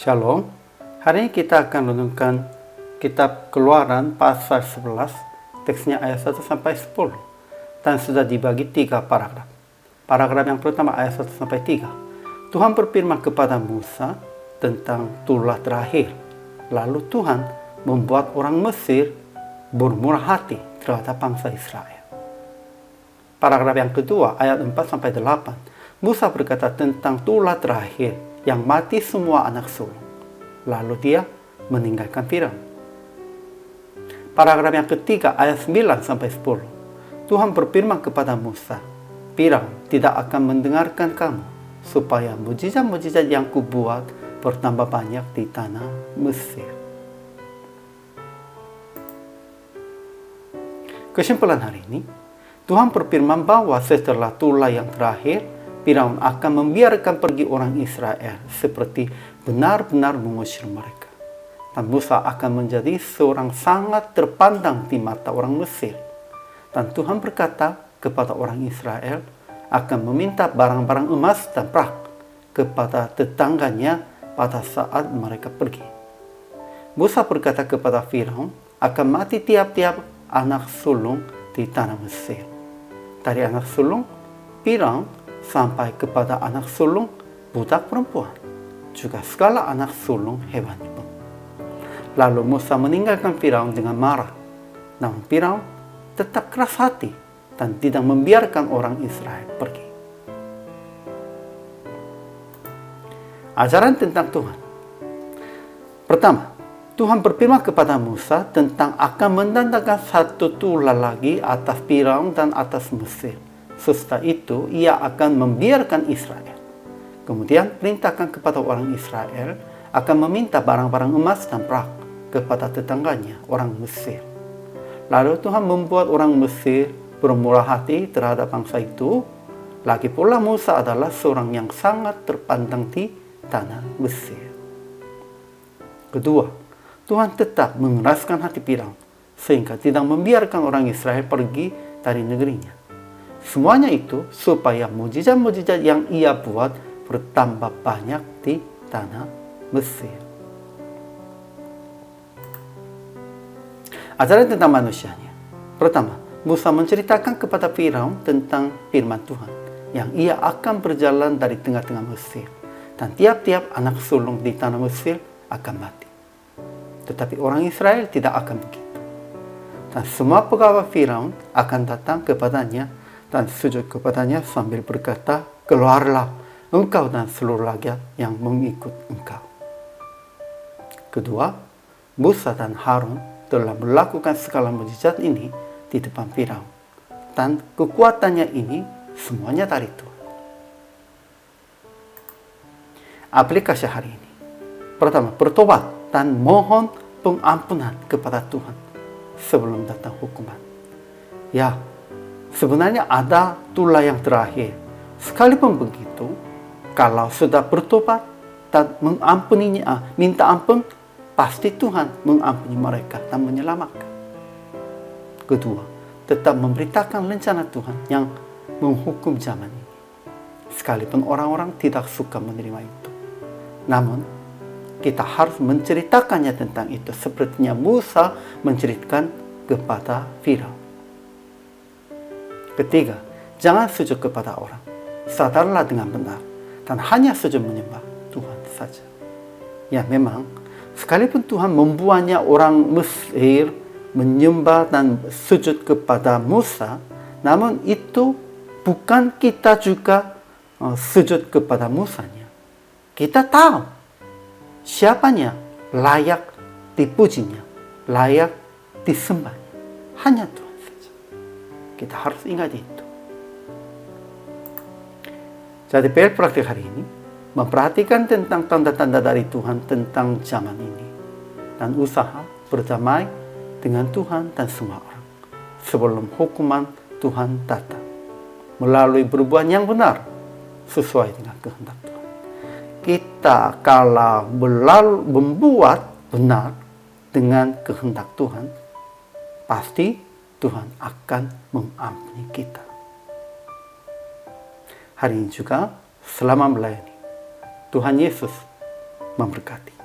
Shalom, hari ini kita akan renungkan kitab Keluaran pasal 11, teksnya ayat 1 sampai 10, dan sudah dibagi 3 paragraf. Paragraf yang pertama ayat 1 sampai 3. Tuhan berfirman kepada Musa tentang tulah terakhir. Lalu Tuhan membuat orang Mesir bermurah hati terhadap bangsa Israel. Paragraf yang kedua ayat 4 sampai 8. Musa berkata tentang tulah terakhir yang mati semua anak sulung. Lalu dia meninggalkan Firaun. Paragraf yang ketiga ayat 9 sampai 10. Tuhan berfirman kepada Musa, Firaun tidak akan mendengarkan kamu, supaya mujizat-mujizat yang kubuat bertambah banyak di tanah Mesir. Kesimpulan hari ini, Tuhan berfirman bahwa setelah tulah yang terakhir, Firaun akan membiarkan pergi orang Israel seperti benar-benar mengusir mereka. Dan Musa akan menjadi seorang sangat terpandang di mata orang Mesir. Dan Tuhan berkata kepada orang Israel akan meminta barang-barang emas dan perak kepada tetangganya pada saat mereka pergi. Musa berkata kepada Firaun akan mati tiap-tiap anak sulung di tanah Mesir. Dari anak sulung Firaun sampai kepada anak sulung budak perempuan, juga segala anak sulung hewan pun. Lalu Musa meninggalkan Firaun dengan marah. Namun Firaun tetap keras hati dan tidak membiarkan orang Israel pergi. Ajaran tentang Tuhan. Pertama, Tuhan berfirman kepada Musa tentang akan mendatangkan satu tulah lagi atas Firaun dan atas Mesir. Setelah itu, ia akan membiarkan Israel. Kemudian, perintahkan kepada orang Israel akan meminta barang-barang emas dan perak kepada tetangganya, orang Mesir. Lalu Tuhan membuat orang Mesir bermurah hati terhadap bangsa itu. Lagi pula Musa adalah seorang yang sangat terpandang di tanah Mesir. Kedua, Tuhan tetap mengeraskan hati Firaun sehingga tidak membiarkan orang Israel pergi dari negerinya. Semuanya itu supaya mujizat-mujizat yang ia buat bertambah banyak di tanah Mesir. Ajaran tentang manusianya. Pertama, Musa menceritakan kepada Firaun tentang firman Tuhan yang ia akan berjalan dari tengah-tengah Mesir dan tiap-tiap anak sulung di tanah Mesir akan mati. Tetapi orang Israel tidak akan begitu. Dan semua pegawai Firaun akan datang kepadanya dan sujud kepadanya sambil berkata, keluarlah engkau dan seluruh rakyat yang mengikut engkau. Kedua, Musa dan Harun telah melakukan segala mujizat ini di depan Firaun. Dan kekuatannya ini semuanya dari Tuhan. Aplikasi hari ini. Pertama, bertobat dan mohon pengampunan kepada Tuhan sebelum datang hukuman. Ya, sebenarnya ada tulah yang terakhir. Sekalipun begitu, kalau sudah bertobat dan mengampuninya, minta ampun, pasti Tuhan mengampuni mereka dan menyelamatkan. Kedua, tetap memberitakan rencana Tuhan yang menghukum zaman ini. Sekalipun orang-orang tidak suka menerima itu. Namun, kita harus menceritakannya tentang itu. Sepertinya Musa menceritakan kepada Firaun. Ketiga, jangan sujud kepada orang. Sadarlah dengan benar dan hanya sujud menyembah Tuhan saja. Ya memang, sekalipun Tuhan membuatnya orang Mesir menyembah dan sujud kepada Musa, namun itu bukan kita juga sujud kepada Musanya. Kita tahu siapanya layak dipujinya, layak disembahnya. Hanya Tuhan. Kita harus ingat itu. Jadi PR praktik hari ini memperhatikan tentang tanda-tanda dari Tuhan tentang zaman ini dan usaha berdamai dengan Tuhan dan semua orang sebelum hukuman Tuhan datang melalui berbuat yang benar sesuai dengan kehendak Tuhan. Kita kalau membuat benar dengan kehendak Tuhan, pasti Tuhan akan mengampuni kita. Hari ini juga selama melayani, Tuhan Yesus memberkati.